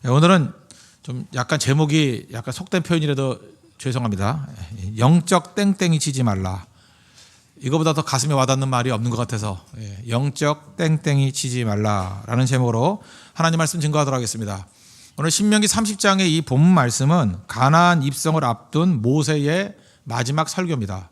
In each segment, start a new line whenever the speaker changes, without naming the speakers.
오늘은 좀 약간 제목이 약간 속된 표현이라도 죄송합니다. 영적 땡땡이 치지 말라. 이거보다 더 가슴에 와닿는 말이 없는 것 같아서 영적 땡땡이 치지 말라라는 제목으로 하나님 말씀 증거하도록 하겠습니다. 오늘 신명기 30장의 이 본문 말씀은 가나안 입성을 앞둔 모세의 마지막 설교입니다.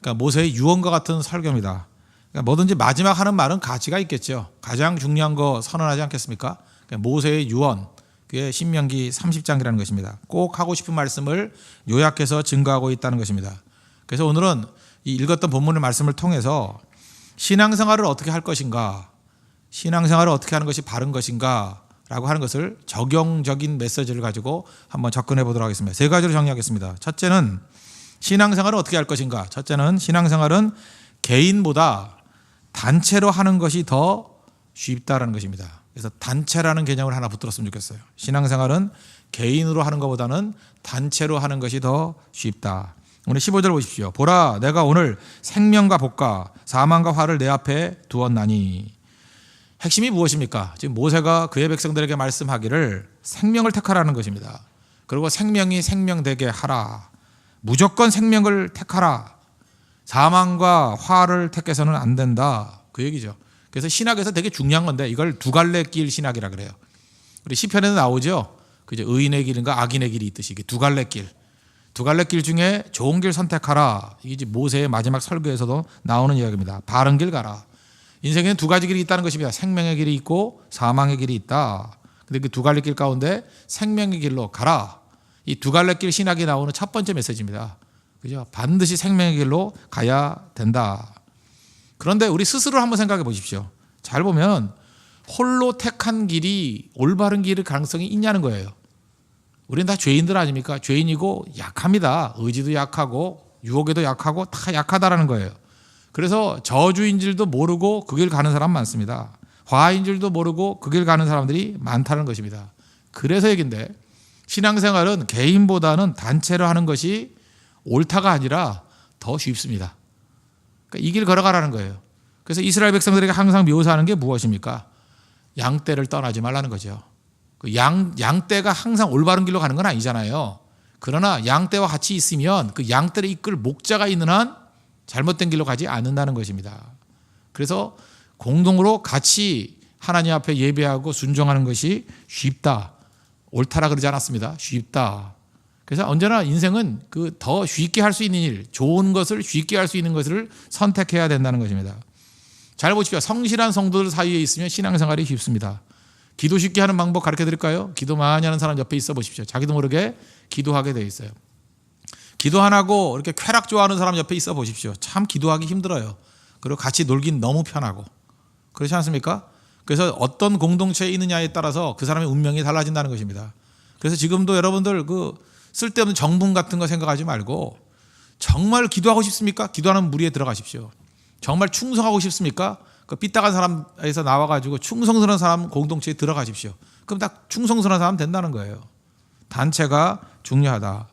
그러니까 모세의 유언과 같은 설교입니다. 그러니까 뭐든지 마지막 하는 말은 가치가 있겠죠. 가장 중요한 거 선언하지 않겠습니까? 그러니까 모세의 유언, 그게 신명기 30장이라는 것입니다. 꼭 하고 싶은 말씀을 요약해서 증거하고 있다는 것입니다. 그래서 오늘은 이 읽었던 본문의 말씀을 통해서 신앙생활을 어떻게 할 것인가, 신앙생활을 어떻게 하는 것이 바른 것인가 라고 하는 것을 적용적인 메시지를 가지고 한번 접근해 보도록 하겠습니다. 세 가지로 정리하겠습니다. 첫째는 신앙생활을 어떻게 할 것인가. 첫째는 신앙생활은 개인보다 단체로 하는 것이 더 쉽다라는 것입니다. 그래서 단체라는 개념을 하나 붙들었으면 좋겠어요. 신앙생활은 개인으로 하는 것보다는 단체로 하는 것이 더 쉽다. 오늘 15절 보십시오. 보라, 내가 오늘 생명과 복과 사망과 화를 내 앞에 두었나니. 핵심이 무엇입니까? 지금 모세가 그의 백성들에게 말씀하기를 생명을 택하라는 것입니다. 그리고 생명이 생명되게 하라. 무조건 생명을 택하라. 사망과 화를 택해서는 안 된다. 그 얘기죠. 그래서 신학에서 되게 중요한 건데 이걸 두 갈래 길 신학이라 그래요. 우리 시편에도 나오죠. 그죠? 의인의 길인가 악인의 길이 있듯이 이게 두 갈래 길. 두 갈래 길 중에 좋은 길 선택하라. 이게 모세의 마지막 설교에서도 나오는 이야기입니다. 바른 길 가라. 인생에는 두 가지 길이 있다는 것입니다. 생명의 길이 있고 사망의 길이 있다. 근데 그 두 갈래 길 가운데 생명의 길로 가라. 이 두 갈래 길 신학이 나오는 첫 번째 메시지입니다. 그죠? 반드시 생명의 길로 가야 된다. 그런데 우리 스스로 한번 생각해 보십시오. 잘 보면 홀로 택한 길이 올바른 길일 가능성이 있냐는 거예요. 우리는 다 죄인들 아닙니까? 죄인이고 약합니다. 의지도 약하고 유혹에도 약하고 다 약하다라는 거예요. 그래서 저주인 줄도 모르고 그 길 가는 사람 많습니다. 화인 줄도 모르고 그 길 가는 사람들이 많다는 것입니다. 그래서 얘긴데 신앙생활은 개인보다는 단체로 하는 것이 옳다가 아니라 더 쉽습니다. 그러니까 이 길 걸어가라는 거예요. 그래서 이스라엘 백성들에게 항상 묘사하는 게 무엇입니까? 양떼를 떠나지 말라는 거죠. 양떼가 항상 올바른 길로 가는 건 아니잖아요. 그러나 양떼와 같이 있으면 그 양떼를 이끌 목자가 있는 한 잘못된 길로 가지 않는다는 것입니다. 그래서 공동으로 같이 하나님 앞에 예배하고 순종하는 것이 쉽다. 옳다라 그러지 않았습니다. 쉽다. 그래서 언제나 인생은 그 더 쉽게 할 수 있는 일, 좋은 것을 쉽게 할 수 있는 것을 선택해야 된다는 것입니다. 잘 보십시오. 성실한 성도들 사이에 있으면 신앙생활이 쉽습니다. 기도 쉽게 하는 방법 가르쳐 드릴까요? 기도 많이 하는 사람 옆에 있어 보십시오. 자기도 모르게 기도하게 돼 있어요. 기도 안 하고 이렇게 쾌락 좋아하는 사람 옆에 있어 보십시오. 참 기도하기 힘들어요. 그리고 같이 놀긴 너무 편하고. 그렇지 않습니까? 그래서 어떤 공동체에 있느냐에 따라서 그 사람의 운명이 달라진다는 것입니다. 그래서 지금도 여러분들 그 쓸데없는 정분 같은 거 생각하지 말고 정말 기도하고 싶습니까? 기도하는 무리에 들어가십시오. 정말 충성하고 싶습니까? 그 삐딱한 사람에서 나와가지고 충성스러운 사람 공동체에 들어가십시오. 그럼 다 충성스러운 사람 된다는 거예요. 단체가 중요하다.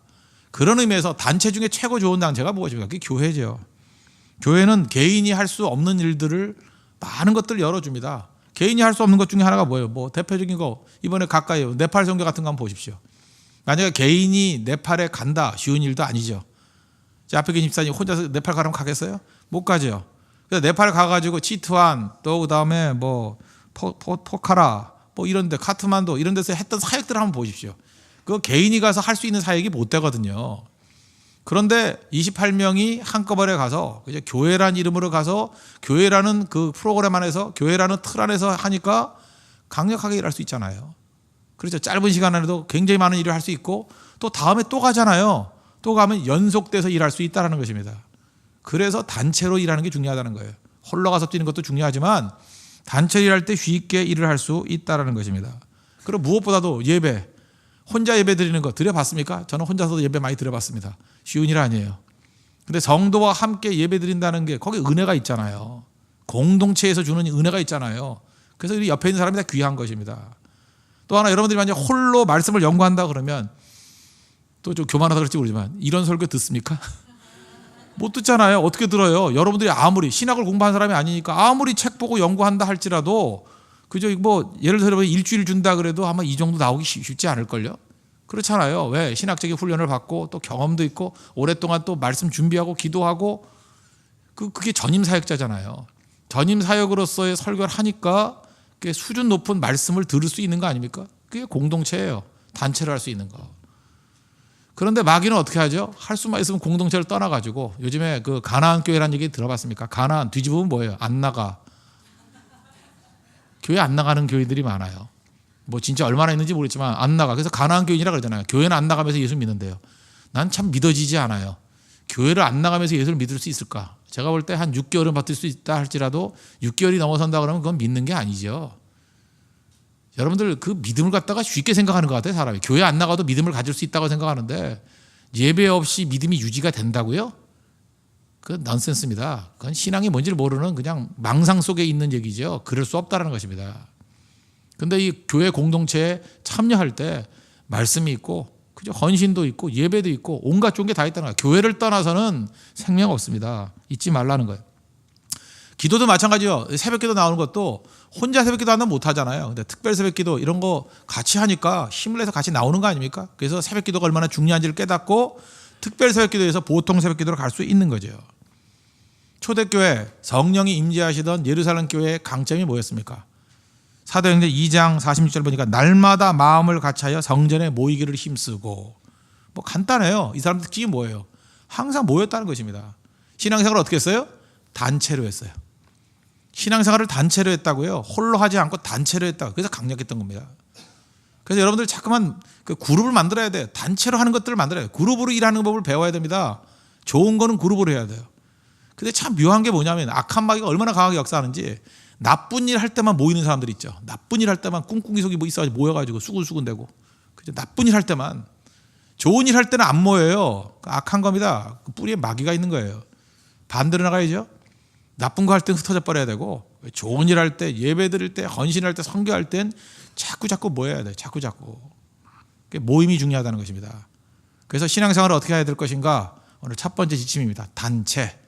그런 의미에서 단체 중에 최고 좋은 단체가 무엇입니까? 그게 교회죠. 교회는 개인이 할 수 없는 일들을 많은 것들을 열어줍니다. 개인이 할 수 없는 것 중에 하나가 뭐예요? 뭐 대표적인 거 이번에 가까이 네팔 선교 같은 거 한번 보십시오. 만약에 개인이 네팔에 간다 쉬운 일도 아니죠. 앞에 계신 집사님 혼자서 네팔 가라면 가겠어요? 못 가죠. 그래서 네팔 가가지고 치트완 또 그다음에 뭐 포카라 뭐 이런데 카트만두 이런 데서 했던 사역들을 한번 보십시오. 그거 개인이 가서 할 수 있는 사역이 못 되거든요. 그런데 28명이 한꺼번에 가서 이제 교회란 이름으로 가서 교회라는 그 프로그램 안에서 교회라는 틀 안에서 하니까 강력하게 일할 수 있잖아요. 그렇죠. 짧은 시간 안에도 굉장히 많은 일을 할 수 있고 또 다음에 또 가잖아요. 또 가면 연속돼서 일할 수 있다는 것입니다. 그래서 단체로 일하는 게 중요하다는 거예요. 홀로 가서 뛰는 것도 중요하지만 단체로 일할 때 쉽게 일을 할 수 있다는 것입니다. 그리고 무엇보다도 예배, 혼자 예배 드리는 거 드려봤습니까? 저는 혼자서도 예배 많이 드려봤습니다. 쉬운 일 아니에요. 근데 성도와 함께 예배 드린다는 게 거기 은혜가 있잖아요. 공동체에서 주는 은혜가 있잖아요. 그래서 우리 옆에 있는 사람이 다 귀한 것입니다. 또 하나 여러분들이 만약 홀로 말씀을 연구한다 그러면 또 좀 교만하다 그럴지 모르지만 이런 설교 듣습니까? 못 듣잖아요. 어떻게 들어요? 여러분들이 아무리 신학을 공부한 사람이 아니니까 아무리 책 보고 연구한다 할지라도 그죠? 뭐 예를 들어 일주일 준다 그래도 아마 이 정도 나오기 쉽지 않을걸요. 그렇잖아요. 왜? 신학적인 훈련을 받고 또 경험도 있고 오랫동안 또 말씀 준비하고 기도하고 그게 전임 사역자잖아요. 전임 사역으로서의 설교를 하니까 수준 높은 말씀을 들을 수 있는 거 아닙니까? 그게 공동체예요. 단체를 할 수 있는 거. 그런데 마귀는 어떻게 하죠? 할 수만 있으면 공동체를 떠나가지고 요즘에 그 가나안 교회라는 얘기 들어봤습니까? 가나안 뒤집으면 뭐예요? 안 나가. 교회 안 나가는 교회들이 많아요. 뭐 진짜 얼마나 있는지 모르겠지만 안 나가. 그래서 가나안 교인이라 그러잖아요. 교회는 안 나가면서 예수 믿는데요. 난 참 믿어지지 않아요. 교회를 안 나가면서 예수를 믿을 수 있을까? 제가 볼 때 한 6개월은 버틸 수 있다 할지라도 6개월이 넘어선다 그러면 그건 믿는 게 아니죠. 여러분들 그 믿음을 갖다가 쉽게 생각하는 것 같아요. 사람이 교회 안 나가도 믿음을 가질 수 있다고 생각하는데 예배 없이 믿음이 유지가 된다고요? 그건 넌센스입니다. 그건 신앙이 뭔지를 모르는 그냥 망상 속에 있는 얘기죠. 그럴 수 없다는 것입니다. 근데 이 교회 공동체에 참여할 때 말씀이 있고 그죠? 헌신도 있고 예배도 있고 온갖 좋은 게 다 있다는 거예요. 교회를 떠나서는 생명 없습니다. 잊지 말라는 거예요. 기도도 마찬가지요. 새벽기도 나오는 것도 혼자 새벽기도 하면 못 하잖아요. 근데 특별 새벽기도 이런 거 같이 하니까 힘을 내서 같이 나오는 거 아닙니까? 그래서 새벽기도가 얼마나 중요한지를 깨닫고 특별 새벽기도에서 보통 새벽기도로 갈 수 있는 거죠. 초대교회 성령이 임재하시던 예루살렘 교회의 강점이 뭐였습니까? 사도행전 2장 46절 보니까 날마다 마음을 같이하여 성전에 모이기를 힘쓰고 뭐 간단해요. 이 사람들 특징이 뭐예요? 항상 모였다는 것입니다. 신앙생활을 어떻게 했어요? 단체로 했어요. 신앙생활을 단체로 했다고요. 홀로 하지 않고 단체로 했다고. 그래서 강력했던 겁니다. 그래서 여러분들 자꾸만 그 그룹을 만들어야 돼요. 단체로 하는 것들을 만들어야 돼요. 그룹으로 일하는 법을 배워야 됩니다. 좋은 거는 그룹으로 해야 돼요. 근데 참 묘한 게 뭐냐면 악한 마귀가 얼마나 강하게 역사하는지 나쁜 일 할 때만 모이는 사람들 있죠. 나쁜 일 할 때만 꿍꿍이 속이 뭐 있어가지고 모여가지고 수군수군대고 그죠? 나쁜 일 할 때만. 좋은 일 할 때는 안 모여요. 악한 겁니다. 그 뿌리에 마귀가 있는 거예요. 반대로 나가야죠. 나쁜 거 할 땐 흩어져 버려야 되고 좋은 일 할 때 예배 드릴 때 헌신할 때 선교할 땐 자꾸 모여야 돼요. 자꾸 모임이 중요하다는 것입니다. 그래서 신앙생활을 어떻게 해야 될 것인가? 오늘 첫 번째 지침입니다. 단체.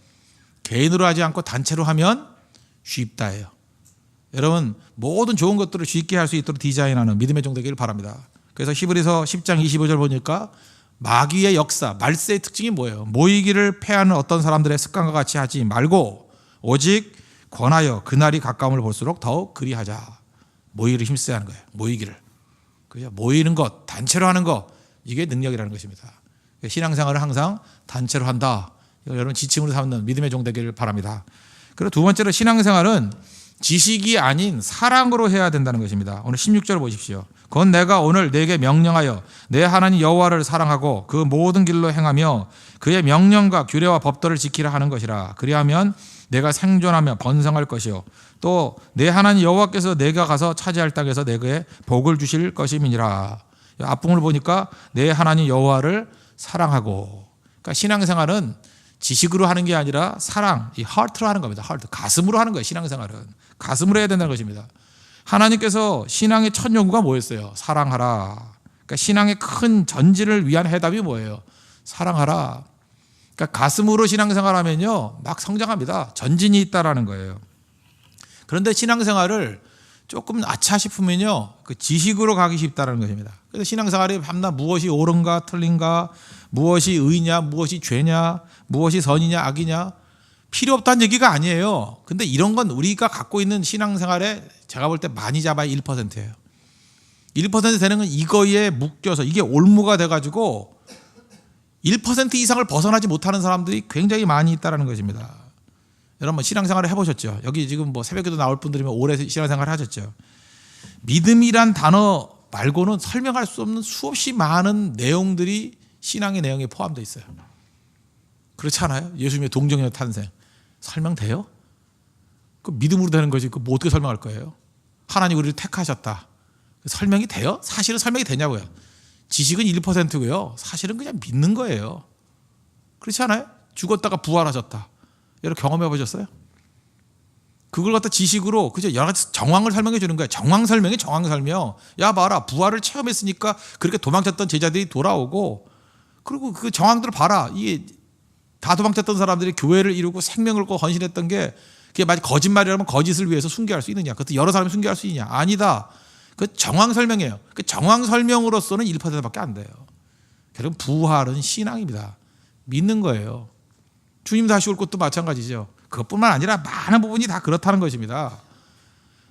개인으로 하지 않고 단체로 하면 쉽다예요. 여러분 모든 좋은 것들을 쉽게 할 수 있도록 디자인하는 믿음의 종 되기를 바랍니다. 그래서 히브리서 10장 25절 보니까 마귀의 역사, 말세의 특징이 뭐예요? 모이기를 패하는 어떤 사람들의 습관과 같이 하지 말고 오직 권하여 그날이 가까움을 볼수록 더욱 그리하자. 모이기를 힘써야 하는 거예요. 모이기를. 그죠? 모이는 것, 단체로 하는 것, 이게 능력이라는 것입니다. 신앙생활을 항상 단체로 한다. 여러분 지침으로 삼는 믿음의 종 되기를 바랍니다. 그리고 두 번째로 신앙생활은 지식이 아닌 사랑으로 해야 된다는 것입니다. 오늘 16절 보십시오. 그건 내가 오늘 네게 명령하여 내 하나님 여호와를 사랑하고 그 모든 길로 행하며 그의 명령과 규례와 법도를 지키라 하는 것이라. 그리하면 내가 생존하며 번성할 것이요 또 내 하나님 여호와께서 내가 가서 차지할 땅에서 내게 복을 주실 것임이니라. 앞부분을 보니까 내 하나님 여호와를 사랑하고. 그러니까 신앙생활은 지식으로 하는 게 아니라 사랑, 이 하트로 하는 겁니다. 하트, 가슴으로 하는 거예요. 신앙생활은 가슴으로 해야 된다는 것입니다. 하나님께서 신앙의 첫 요구가 뭐였어요? 사랑하라. 그러니까 신앙의 큰 전진을 위한 해답이 뭐예요? 사랑하라. 그러니까 가슴으로 신앙생활하면요 막 성장합니다. 전진이 있다라는 거예요. 그런데 신앙생활을 조금 아차 싶으면요 그 지식으로 가기 쉽다라는 것입니다. 그래서 신앙생활이 밤낮 무엇이 옳은가 틀린가, 무엇이 의냐, 무엇이 죄냐, 무엇이 선이냐 악이냐 필요 없다는 얘기가 아니에요. 근데 이런 건 우리가 갖고 있는 신앙생활에 제가 볼 때 많이 잡아야 1%예요. 1% 되는 건 이거에 묶여서 이게 올무가 돼가지고 1% 이상을 벗어나지 못하는 사람들이 굉장히 많이 있다는 것입니다. 여러분 신앙생활을 해보셨죠? 여기 지금 뭐 새벽에도 나올 분들이면 오래 신앙생활을 하셨죠? 믿음이란 단어 말고는 설명할 수 없는 수없이 많은 내용들이 신앙의 내용에 포함되어 있어요. 그렇지 않아요? 예수님의 동정녀 탄생 설명돼요? 그 믿음으로 되는 거지. 그 뭐 어떻게 설명할 거예요? 하나님 우리를 택하셨다. 설명이 돼요? 사실은 설명이 되냐고요? 지식은 1%고요. 사실은 그냥 믿는 거예요. 그렇지 않아요? 죽었다가 부활하셨다. 여러분 경험해 보셨어요? 그걸 갖다 지식으로 그죠? 여러 가지 정황을 설명해 주는 거예요. 정황 설명이 정황 설명. 야 봐라 부활을 체험했으니까 그렇게 도망쳤던 제자들이 돌아오고 그리고 그 정황들을 봐라. 이게 다 도망쳤던 사람들이 교회를 이루고 생명을 고 헌신했던 게 그게 만약 거짓말이라면 거짓을 위해서 순교할 수 있느냐? 그것도 여러 사람이 순교할 수 있느냐? 아니다. 그 정황 설명이에요. 그 정황 설명으로서는 1%밖에 안 돼요. 결국 부활은 신앙입니다. 믿는 거예요. 주님 다시 올 것도 마찬가지죠. 그것뿐만 아니라 많은 부분이 다 그렇다는 것입니다.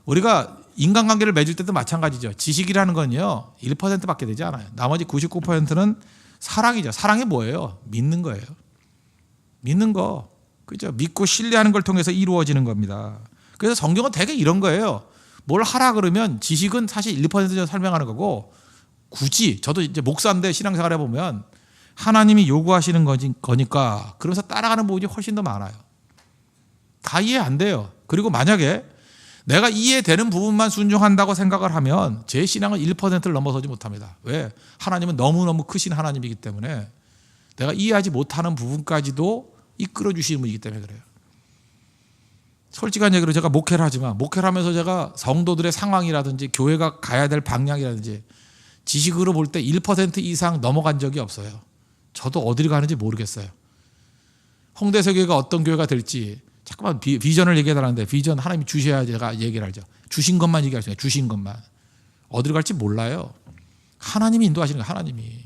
우리가 인간관계를 맺을 때도 마찬가지죠. 지식이라는 건요 1%밖에 되지 않아요. 나머지 99%는 사랑이죠. 사랑이 뭐예요? 믿는 거예요. 믿는 거. 그죠? 믿고 신뢰하는 걸 통해서 이루어지는 겁니다. 그래서 성경은 되게 이런 거예요. 뭘 하라 그러면 지식은 사실 1% 설명하는 거고, 굳이 저도 이제 목사인데 신앙생활 해보면 하나님이 요구하시는 거니까 그러면서 따라가는 부분이 훨씬 더 많아요. 다 이해 안 돼요. 그리고 만약에 내가 이해되는 부분만 순종한다고 생각을 하면 제 신앙은 1%를 넘어서지 못합니다. 왜? 하나님은 너무너무 크신 하나님이기 때문에 내가 이해하지 못하는 부분까지도 이끌어 주시는 분이기 때문에 그래요. 솔직한 얘기로 제가 목회를 하지만 목회를 하면서 제가 성도들의 상황이라든지 교회가 가야 될 방향이라든지 지식으로 볼 때 1% 이상 넘어간 적이 없어요. 저도 어디를 가는지 모르겠어요. 홍대서교회가 어떤 교회가 될지 잠깐만 비전을 얘기해달라는데 비전 하나님이 주셔야 제가 얘기를 하죠. 주신 것만 얘기할 수 있어요. 주신 것만. 어디를 갈지 몰라요. 하나님이 인도하시는 거예요. 하나님이.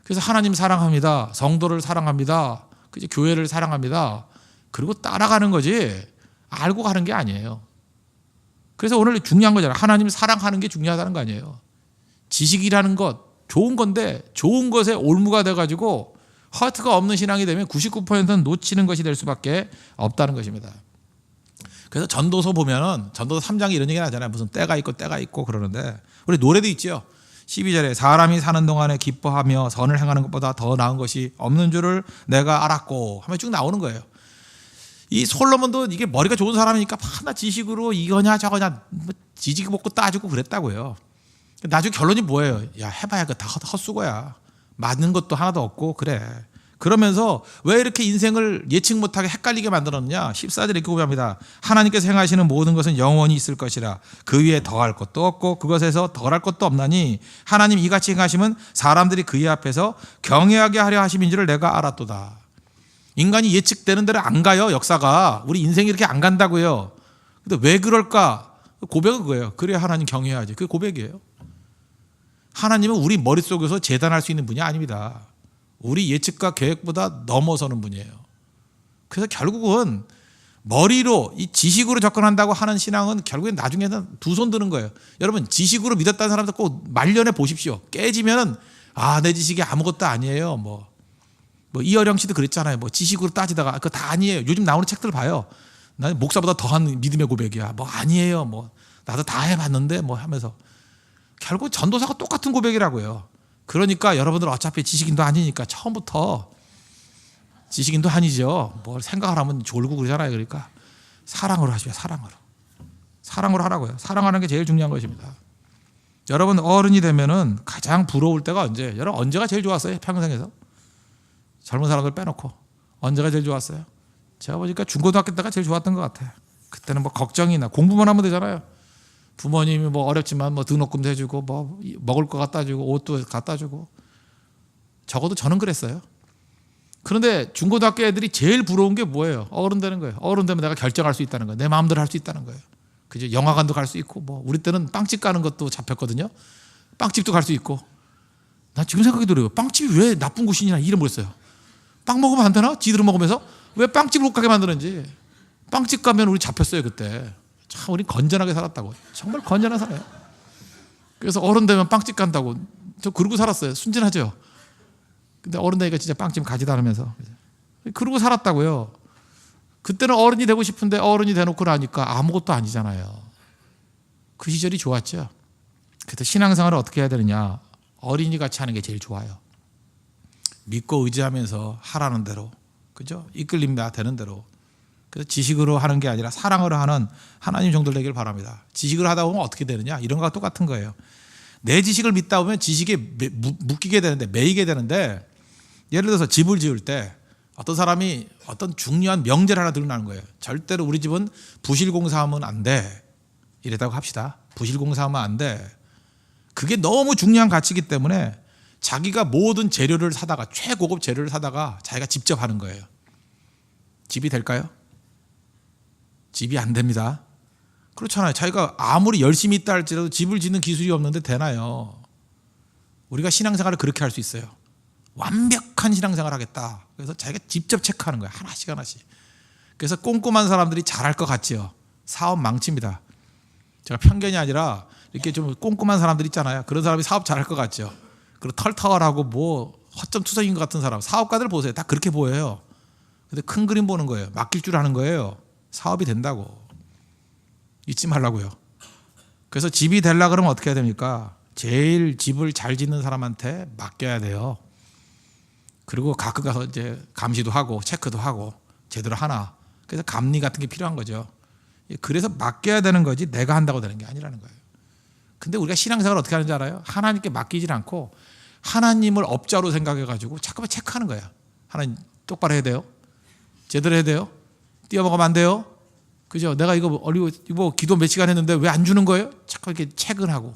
그래서 하나님 사랑합니다. 성도를 사랑합니다. 그죠? 교회를 사랑합니다. 그리고 따라가는 거지 알고 가는 게 아니에요. 그래서 오늘 중요한 거잖아요. 하나님 사랑하는 게 중요하다는 거 아니에요. 지식이라는 것 좋은 건데 좋은 것에 올무가 돼가지고 허트가 없는 신앙이 되면 99%는 놓치는 것이 될 수밖에 없다는 것입니다. 그래서 전도서 보면은 전도서 3장에 이런 얘기 하잖아요. 무슨 때가 있고 그러는데 우리 노래도 있죠. 12절에 사람이 사는 동안에 기뻐하며 선을 행하는 것보다 더 나은 것이 없는 줄을 내가 알았고 하면 쭉 나오는 거예요. 이 솔로몬도 이게 머리가 좋은 사람이니까 하나 지식으로 이거냐 저거냐 뭐 지지고 먹고 따지고 그랬다고요. 나중에 결론이 뭐예요? 야 해봐야 다 헛수고야. 맞는 것도 하나도 없고 그래. 그러면서 왜 이렇게 인생을 예측 못하게 헷갈리게 만들었느냐? 14절에 이렇게 고백합니다. 하나님께서 행하시는 모든 것은 영원히 있을 것이라 그 위에 더할 것도 없고 그것에서 덜할 것도 없나니 하나님 이같이 행하시면 사람들이 그의 앞에서 경외하게 하려 하심인 줄을 내가 알았도다. 인간이 예측되는 대로 안 가요. 역사가. 우리 인생이 이렇게 안 간다고요. 근데 왜 그럴까? 고백은 그거예요. 그래야 하나님 경외하지. 그게 고백이에요. 하나님은 우리 머릿속에서 재단할 수 있는 분이 아닙니다. 우리 예측과 계획보다 넘어서는 분이에요. 그래서 결국은 머리로 이 지식으로 접근한다고 하는 신앙은 결국엔 나중에는 두 손 드는 거예요. 여러분 지식으로 믿었다는 사람들 꼭 말년해 보십시오. 깨지면은 내 지식이 아무것도 아니에요. 뭐 이어령 씨도 그랬잖아요. 뭐 지식으로 따지다가 그거 다 아니에요. 요즘 나오는 책들 봐요. 나는 목사보다 더한 믿음의 고백이야. 뭐 아니에요. 뭐 나도 다 해봤는데 뭐 하면서 결국 전도사가 똑같은 고백이라고요. 그러니까 여러분들 어차피 지식인도 아니니까 처음부터 지식인도 아니죠. 뭘 생각을 하면 졸고 그러잖아요. 그러니까 사랑으로 하시죠. 사랑으로 하라고요. 사랑하는 게 제일 중요한 것입니다. 여러분 어른이 되면은 가장 부러울 때가 언제? 여러분 언제가 제일 좋았어요? 평생에서? 젊은 사람들 빼놓고 언제가 제일 좋았어요? 제가 보니까 중고등학교 때가 제일 좋았던 것 같아요. 그때는 뭐 걱정이나 공부만 하면 되잖아요. 부모님이 뭐 어렵지만 뭐 등록금도 해주고 뭐 먹을 거 갖다 주고 옷도 갖다 주고 적어도 저는 그랬어요. 그런데 중고등학교 애들이 제일 부러운 게 뭐예요? 어른 되는 거예요. 어른 되면 내가 결정할 수 있다는 거예요. 내 마음대로 할 수 있다는 거예요. 그죠? 영화관도 갈 수 있고 뭐 우리 때는 빵집 가는 것도 잡혔거든요. 빵집도 갈 수 있고. 나 지금 생각이 들어요. 빵집이 왜 나쁜 곳이냐 이름 모르겠어요. 빵 먹으면 안 되나? 지들은 먹으면서 왜 빵집을 못 가게 만드는지. 빵집 가면 우리 잡혔어요 그때. 참 우리 건전하게 살았다고. 정말 건전하게 살아요. 그래서 어른 되면 빵집 간다고. 저 그러고 살았어요. 순진하죠. 근데 어른 되니까 진짜 빵집 가지도 않으면서. 그러고 살았다고요. 그때는 어른이 되고 싶은데 어른이 돼놓고 나니까 아무것도 아니잖아요. 그 시절이 좋았죠. 그래서 신앙생활을 어떻게 해야 되느냐. 어린이 같이 하는 게 제일 좋아요. 믿고 의지하면서 하라는 대로. 그죠? 이끌림다 되는 대로. 그래서 지식으로 하는 게 아니라 사랑으로 하는 하나님 정도 되길 바랍니다. 지식을 하다 보면 어떻게 되느냐? 이런 거와 똑같은 거예요. 내 지식을 믿다 보면 지식에 묶이게 되는데 매이게 되는데 예를 들어서 집을 지을 때 어떤 사람이 어떤 중요한 명제를 하나 들고 나는 거예요. 절대로 우리 집은 부실공사하면 안 돼. 이랬다고 합시다. 부실공사하면 안 돼. 그게 너무 중요한 가치이기 때문에 자기가 모든 재료를 사다가 최고급 재료를 사다가 자기가 직접 하는 거예요. 집이 될까요? 집이 안 됩니다. 그렇잖아요. 자기가 아무리 열심히 있다 할지라도 집을 짓는 기술이 없는데 되나요? 우리가 신앙생활을 그렇게 할 수 있어요. 완벽한 신앙생활을 하겠다. 그래서 자기가 직접 체크하는 거예요. 하나씩 하나씩. 그래서 꼼꼼한 사람들이 잘할 것 같지요. 사업 망칩니다. 제가 편견이 아니라 이렇게 좀 꼼꼼한 사람들 있잖아요. 그런 사람이 사업 잘할 것 같죠. 그리고 털털하고 뭐 허점투성인 것 같은 사람, 사업가들 보세요. 다 그렇게 보여요. 근데 큰 그림 보는 거예요. 맡길 줄 아는 거예요. 사업이 된다고. 잊지 말라고요. 그래서 집이 되려고 그러면 어떻게 해야 됩니까? 제일 집을 잘 짓는 사람한테 맡겨야 돼요. 그리고 가끔 가서 이제 감시도 하고 체크도 하고 제대로 하나. 그래서 감리 같은 게 필요한 거죠. 그래서 맡겨야 되는 거지 내가 한다고 되는 게 아니라는 거예요. 근데 우리가 신앙생활을 어떻게 하는지 알아요? 하나님께 맡기질 않고 하나님을 업자로 생각해가지고 잠깐만 체크하는 거야. 하나님 똑바로 해야 돼요. 제대로 해야 돼요. 뛰어먹으면 안 돼요. 그죠? 내가 이거 기도 몇 시간 했는데 왜 안 주는 거예요? 자꾸 이렇게 체크하고.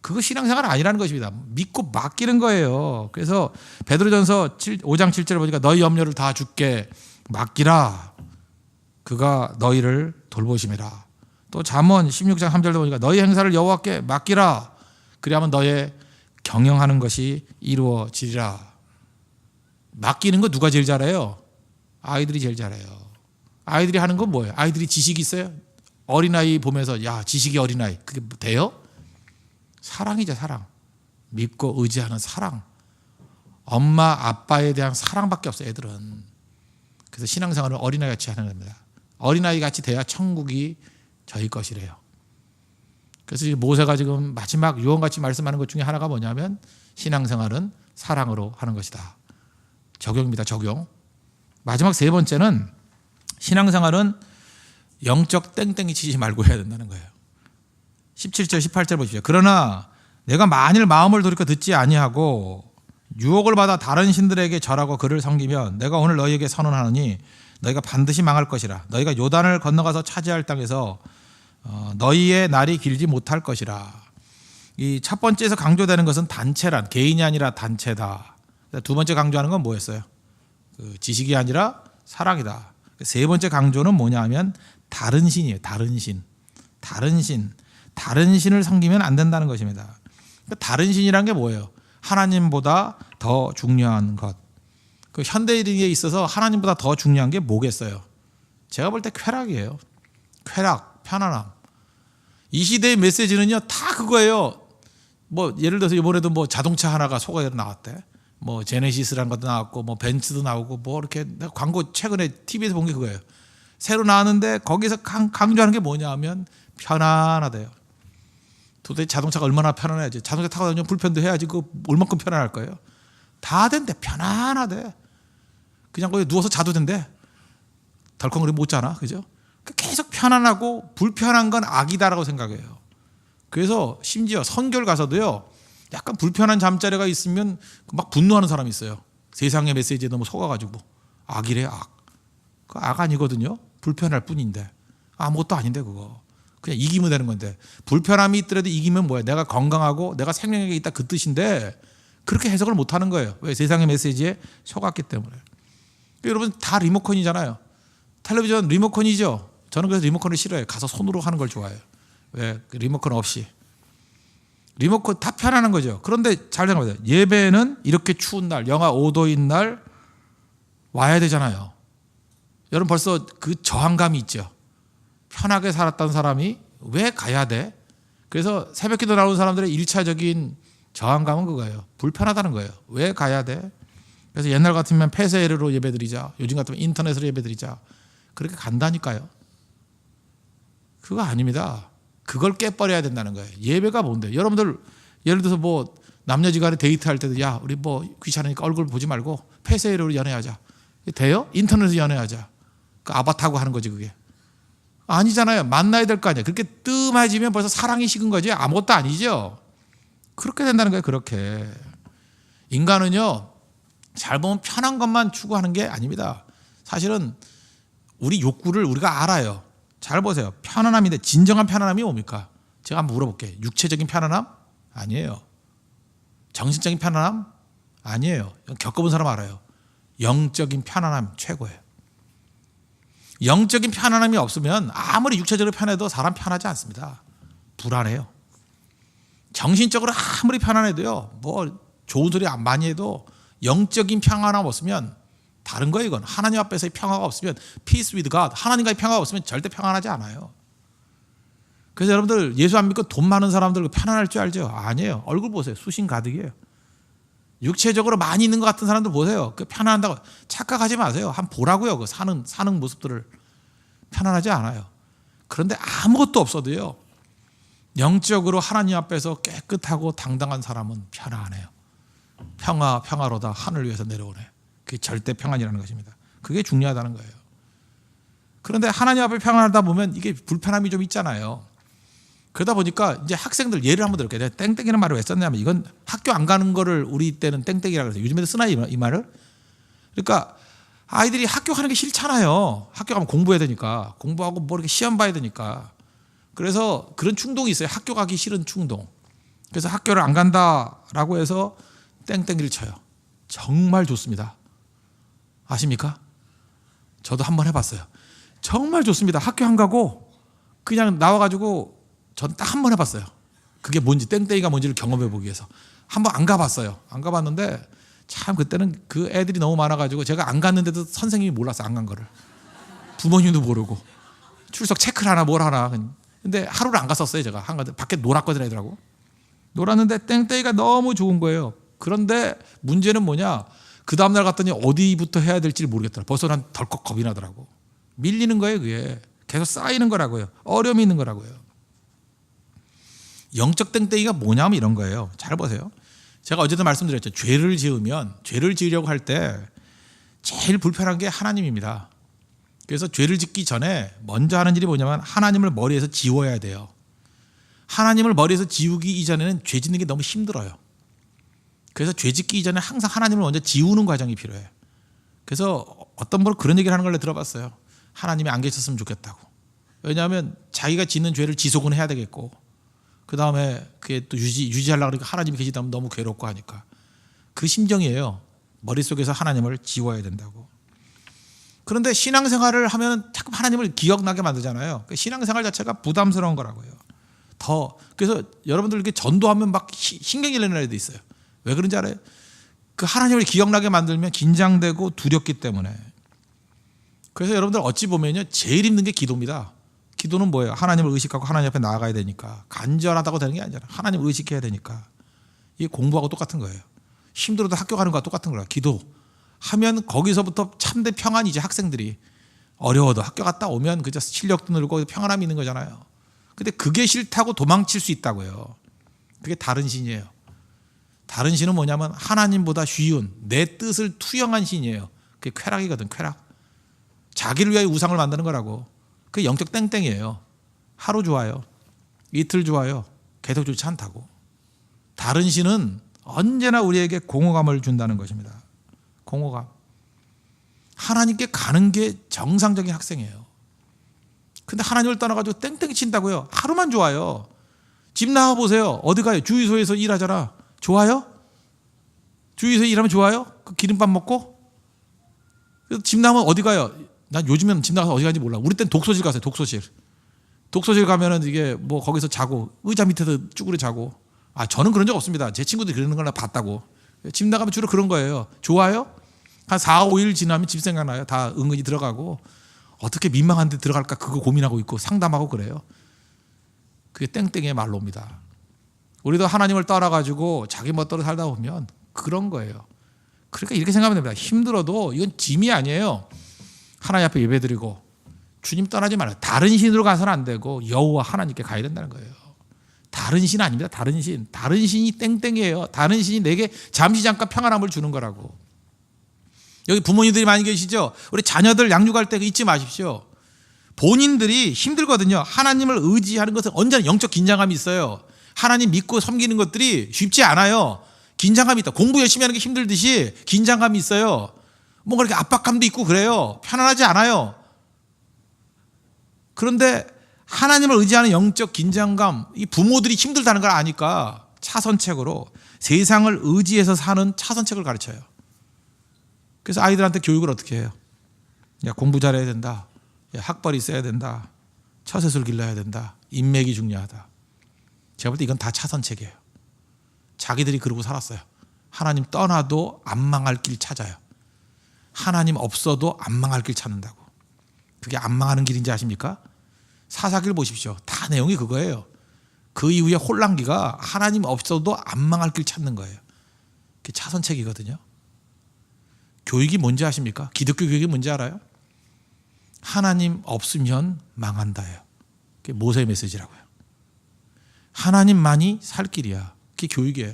그거 신앙생활 아니라는 것입니다. 믿고 맡기는 거예요. 그래서 베드로전서 5장 7절에 보니까 너희 염려를 다 주께 맡기라. 그가 너희를 돌보심이라. 또 잠언 16장 3절에 보니까 너희 행사를 여호와께 맡기라. 그리하면 너의 경영하는 것이 이루어지리라. 맡기는 거 누가 제일 잘해요? 아이들이 제일 잘해요. 아이들이 하는 건 뭐예요? 아이들이 지식이 있어요? 어린아이 보면서 야 지식이 어린아이 그게 돼요? 사랑이죠. 사랑. 믿고 의지하는 사랑. 엄마 아빠에 대한 사랑밖에 없어요. 애들은. 그래서 신앙생활을 어린아이같이 하는 겁니다. 어린아이같이 돼야 천국이 저희 것이래요. 그래서 모세가 지금 마지막 유언같이 말씀하는 것 중에 하나가 뭐냐면 신앙생활은 사랑으로 하는 것이다. 적용입니다. 적용. 마지막 세 번째는 신앙생활은 영적 땡땡이 치지 말고 해야 된다는 거예요. 17절 18절 보십시오. 그러나 내가 만일 마음을 돌이켜 듣지 아니하고 유혹을 받아 다른 신들에게 절하고 그를 섬기면 내가 오늘 너희에게 선언하노니 너희가 반드시 망할 것이라. 너희가 요단을 건너가서 차지할 땅에서 너희의 날이 길지 못할 것이라. 이 첫 번째에서 강조되는 것은 단체란, 개인이 아니라 단체다. 두 번째 강조하는 건 뭐였어요? 지식이 아니라 사랑이다. 세 번째 강조는 뭐냐 하면 다른 신이에요. 다른 신. 다른 신을 섬기면 안 된다는 것입니다. 다른 신이란 게 뭐예요? 하나님보다 더 중요한 것. 그 현대인에 있어서 하나님보다 더 중요한 게 뭐겠어요? 제가 볼 때 쾌락이에요. 쾌락, 편안함. 이 시대의 메시지는요 다 그거예요. 뭐 예를 들어서 이번에도 뭐 자동차 하나가 소개로 나왔대. 뭐 제네시스라는 것도 나왔고 뭐 벤츠도 나오고 뭐 이렇게 광고 최근에 TV에서 본 게 그거예요. 새로 나왔는데 거기서 강조하는 게 뭐냐 하면 편안하대요. 도대체 자동차가 얼마나 편안해야지. 자동차 타고 다니면 불편도 해야지. 그 얼만큼 편안할 거예요. 다 된대. 편안하대. 그냥 거기 누워서 자도 된대. 덜컹거리면 못 자나. 그죠? 계속 편안하고 불편한 건 악이다라고 생각해요. 그래서 심지어 선교를 가서도요. 약간 불편한 잠자리가 있으면 막 분노하는 사람이 있어요. 세상의 메시지에 너무 속아가지고. 악이래 악. 그 악 아니거든요. 불편할 뿐인데. 아무것도 아닌데 그거. 그냥 이기면 되는 건데. 불편함이 있더라도 이기면 뭐야. 내가 건강하고 내가 생명력이 있다 그 뜻인데 그렇게 해석을 못하는 거예요. 왜? 세상의 메시지에 속았기 때문에. 여러분 다 리모컨이잖아요. 텔레비전 리모컨이죠. 저는 그래서 리모컨을 싫어해요. 가서 손으로 하는 걸 좋아해요. 왜? 리모컨 없이. 리모컨 다 편안한 거죠. 그런데 잘 생각해보세요. 예배는 이렇게 추운 날, 영하 5도인 날 와야 되잖아요. 여러분 벌써 그 저항감이 있죠. 편하게 살았던 사람이 왜 가야 돼? 그래서 새벽기도 나오는 사람들의 1차적인 저항감은 그거예요. 불편하다는 거예요. 왜 가야 돼? 그래서 옛날 같으면 폐쇄로 예배드리자. 요즘 같으면 인터넷으로 예배드리자. 그렇게 간다니까요. 그거 아닙니다. 그걸 깨버려야 된다는 거예요. 예배가 뭔데? 여러분들 예를 들어서 뭐 남녀지간에 데이트할 때도 야 우리 뭐 귀찮으니까 얼굴 보지 말고 폐쇄로 연애하자. 돼요? 인터넷으로 연애하자. 그 아바타고 하는 거지 그게. 아니잖아요. 만나야 될 거 아니에요. 그렇게 뜸해지면 벌써 사랑이 식은 거지 아무것도 아니죠. 그렇게 된다는 거예요. 그렇게. 인간은요. 잘 보면 편한 것만 추구하는 게 아닙니다. 사실은 우리 욕구를 우리가 알아요. 잘 보세요. 편안함인데 진정한 편안함이 뭡니까? 제가 한번 물어볼게요. 육체적인 편안함? 아니에요. 정신적인 편안함? 아니에요. 겪어본 사람 알아요. 영적인 편안함 최고예요. 영적인 편안함이 없으면 아무리 육체적으로 편해도 사람 편하지 않습니다. 불안해요. 정신적으로 아무리 편안해도요, 뭐 좋은 소리 많이 해도 영적인 평안함 없으면 다른 거예요. 이건 하나님 앞에서의 평화가 없으면, peace with God, 하나님과의 평화가 없으면 절대 평안하지 않아요. 그래서 여러분들 예수 안 믿고 돈 많은 사람들 편안할 줄 알죠? 아니에요. 얼굴 보세요. 수신 가득이에요. 육체적으로 많이 있는 것 같은 사람들 보세요. 그 편안한다고 착각하지 마세요. 한번 보라고요. 그 사는 모습들을. 편안하지 않아요. 그런데 아무것도 없어도요, 영적으로 하나님 앞에서 깨끗하고 당당한 사람은 편안해요. 평화로다 하늘 위에서 내려오네. 그게 절대 평안이라는 것입니다. 그게 중요하다는 거예요. 그런데 하나님 앞에 평안하다 보면 이게 불편함이 좀 있잖아요. 그러다 보니까 이제 학생들 예를 한번 들을게요. 내가 땡땡이라는 말을 왜 썼냐면, 이건 학교 안 가는 거를 우리 때는 땡땡이라고 해서 요즘에도 쓰나요, 이 말을? 그러니까 아이들이 학교 가는 게 싫잖아요. 학교 가면 공부해야 되니까. 공부하고 뭐 이렇게 시험 봐야 되니까. 그래서 그런 충동이 있어요. 학교 가기 싫은 충동. 그래서 학교를 안 간다라고 해서 땡땡이를 쳐요. 정말 좋습니다. 아십니까? 저도 한번 해봤어요. 정말 좋습니다. 학교 안 가고 그냥 나와가지고 전 딱 한 번 해봤어요. 그게 뭔지, 땡땡이가 뭔지를 경험해 보기 위해서. 한번 안 가봤어요. 안 가봤는데 참 그때는 그 애들이 너무 많아가지고 제가 안 갔는데도 선생님이 몰랐어요. 안 간 거를. 부모님도 모르고. 출석 체크를 하나 뭘 하나. 근데 하루를 안 갔었어요. 제가. 밖에 놀았거든 애들하고. 놀았는데 땡땡이가 너무 좋은 거예요. 그런데 문제는 뭐냐, 그 다음날 갔더니 어디부터 해야 될지 모르겠더라. 벌써 난 덜컥 겁이 나더라고. 밀리는 거예요. 그게 계속 쌓이는 거라고요. 어려움이 있는 거라고요. 영적 땡땡이가 뭐냐면 이런 거예요. 잘 보세요. 제가 어제도 말씀드렸죠. 죄를 지으려고 할 때 제일 불편한 게 하나님입니다. 그래서 죄를 짓기 전에 먼저 하는 일이 뭐냐면 하나님을 머리에서 지워야 돼요. 하나님을 머리에서 지우기 이전에는 죄 짓는 게 너무 힘들어요. 그래서 죄 짓기 이전에 항상 하나님을 먼저 지우는 과정이 필요해요. 그래서 어떤 분은 그런 얘기를 하는 걸 들어봤어요. 하나님이 안 계셨으면 좋겠다고. 왜냐하면 자기가 짓는 죄를 지속은 해야 되겠고, 그 다음에 그게 또 유지하려고 그러니까 하나님이 계시다면 너무 괴롭고 하니까. 그 심정이에요. 머릿속에서 하나님을 지워야 된다고. 그런데 신앙생활을 하면 자꾸 하나님을 기억나게 만들잖아요. 신앙생활 자체가 부담스러운 거라고요. 그래서 여러분들 이렇게 전도하면 막 신경이 내는 애도 있어요. 왜 그런지 알아요? 그 하나님을 기억나게 만들면 긴장되고 두렵기 때문에. 그래서 여러분들 어찌 보면요, 제일 힘든 게 기도입니다. 기도는 뭐예요? 하나님을 의식하고 하나님 앞에 나아가야 되니까. 간절하다고 되는 게 아니잖아요. 하나님을 의식해야 되니까. 이게 공부하고 똑같은 거예요. 힘들어도 학교 가는 거와 똑같은 거예요. 기도하면 거기서부터 참된 평안이지. 학생들이 어려워도 학교 갔다 오면 그저 실력도 늘고 평안함이 있는 거잖아요. 근데 그게 싫다고 도망칠 수 있다고요. 그게 다른 신이에요. 다른 신은 뭐냐면 하나님보다 쉬운 내 뜻을 투영한 신이에요. 그게 쾌락이거든. 쾌락. 자기를 위하여 우상을 만드는 거라고. 그게 영적 땡땡이에요. 하루 좋아요. 이틀 좋아요. 계속 좋지 않다고. 다른 신은 언제나 우리에게 공허감을 준다는 것입니다. 공허감. 하나님께 가는 게 정상적인 학생이에요. 근데 하나님을 떠나가지고 땡땡이 친다고요. 하루만 좋아요. 집 나가 보세요. 어디 가요? 주유소에서 일하잖아. 좋아요? 주유소에서 일하면 좋아요? 그 기름밥 먹고? 집 나가면 어디 가요? 난 요즘에는 집 나가서 어디 가는지 몰라. 우리 땐 독서실 갔어요. 독서실 가면은 이게 뭐 거기서 자고 의자 밑에서 쭈그려 자고. 저는 그런 적 없습니다. 제 친구들이 그러는 걸 봤다고. 집 나가면 주로 그런 거예요. 좋아요? 한 4, 5일 지나면 집 생각나요. 다 은근히 들어가고. 어떻게 민망한 데 들어갈까 그거 고민하고 있고 상담하고 그래요. 그게 땡땡이의 말로입니다. 우리도 하나님을 따라가지고 자기 멋대로 살다 보면 그런 거예요. 그러니까 이렇게 생각하면 됩니다. 힘들어도 이건 짐이 아니에요. 하나님 앞에 예배드리고 주님 떠나지 말아요. 다른 신으로 가서는 안 되고 여호와 하나님께 가야 된다는 거예요. 다른 신 아닙니다. 다른 신이 땡땡이에요. 다른 신이 내게 잠시 잠깐 평안함을 주는 거라고. 여기 부모님들이 많이 계시죠? 우리 자녀들 양육할 때 잊지 마십시오. 본인들이 힘들거든요. 하나님을 의지하는 것은 언제나 영적 긴장감이 있어요. 하나님 믿고 섬기는 것들이 쉽지 않아요. 긴장감이 있다. 공부 열심히 하는 게 힘들듯이 긴장감이 있어요. 뭔가 이렇게 압박감도 있고 그래요. 편안하지 않아요. 그런데 하나님을 의지하는 영적 긴장감, 이 부모들이 힘들다는 걸 아니까 차선책으로 세상을 의지해서 사는 차선책을 가르쳐요. 그래서 아이들한테 교육을 어떻게 해요? 야, 공부 잘해야 된다. 학벌이 있어야 된다. 처세술 길러야 된다. 인맥이 중요하다. 제가 볼 때 이건 다 차선책이에요. 자기들이 그러고 살았어요. 하나님 떠나도 안 망할 길 찾아요. 하나님 없어도 안 망할 길 찾는다고. 그게 안 망하는 길인지 아십니까? 사사기를 보십시오. 다 내용이 그거예요. 그 이후에 혼란기가 하나님 없어도 안 망할 길 찾는 거예요. 그게 차선책이거든요. 교육이 뭔지 아십니까? 기독교 교육이 뭔지 알아요? 하나님 없으면 망한다예요. 그게 모세의 메시지라고요. 하나님만이 살 길이야. 그게 교육이에요.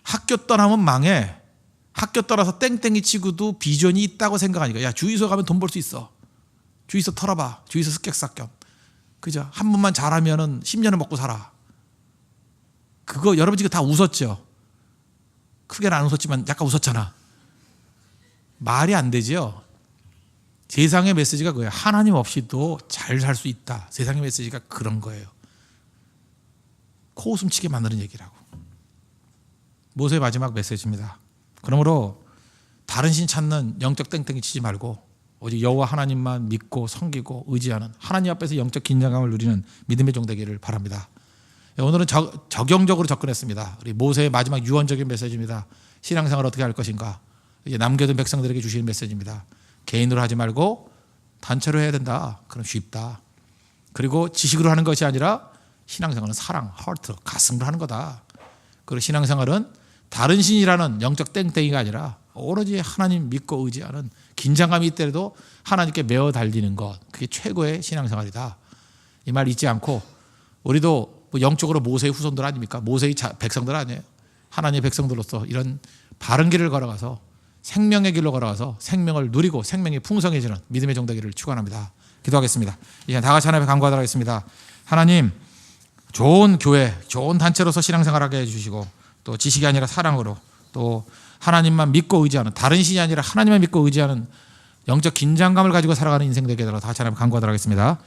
학교 떠나면 망해. 학교 떠나서 땡땡이 치고도 비전이 있다고 생각하니까 야 주유소 가면 돈 벌 수 있어. 주유소 털어봐. 주유소 습격삭경. 그죠? 한 번만 잘하면은 10년을 먹고 살아. 그거 여러분 지금 다 웃었죠? 크게는 안 웃었지만 약간 웃었잖아. 말이 안 되죠? 세상의 메시지가 그거예요. 하나님 없이도 잘 살 수 있다. 세상의 메시지가 그런 거예요. 코웃음 치게 만드는 얘기라고. 모세의 마지막 메시지입니다. 그러므로 다른 신 찾는 영적 땡땡이 치지 말고 오직 여호와 하나님만 믿고 섬기고 의지하는 하나님 앞에서 영적 긴장감을 누리는 믿음의 종 되기를 바랍니다. 오늘은 적용적으로 접근했습니다. 우리 모세의 마지막 유언적인 메시지입니다. 신앙생활을 어떻게 할 것인가. 이제 남겨둔 백성들에게 주시는 메시지입니다. 개인으로 하지 말고 단체로 해야 된다. 그럼 쉽다. 그리고 지식으로 하는 것이 아니라 신앙생활은 사랑, 하트, 가슴으로 하는 거다. 그리고 신앙생활은 다른 신이라는 영적 땡땡이가 아니라 오로지 하나님 믿고 의지하는 긴장감이 있더라도 하나님께 매어 달리는 것. 그게 최고의 신앙생활이다. 이 말 잊지 않고 우리도 뭐 영적으로 모세의 후손들 아닙니까? 모세의 백성들 아니에요. 하나님의 백성들로서 이런 바른 길을 걸어가서 생명의 길로 걸어가서 생명을 누리고 생명이 풍성해지는 믿음의 종 되기를 축원합니다. 기도하겠습니다. 이제 다 같이 하나님께 간구하도록 하겠습니다. 하나님 좋은 교회, 좋은 단체로서 신앙생활하게 해주시고 또 지식이 아니라 사랑으로 또 하나님만 믿고 의지하는 다른 신이 아니라 하나님만 믿고 의지하는 영적 긴장감을 가지고 살아가는 인생 되게 해달라고 다 같이 하나님께 간구하도록 하겠습니다.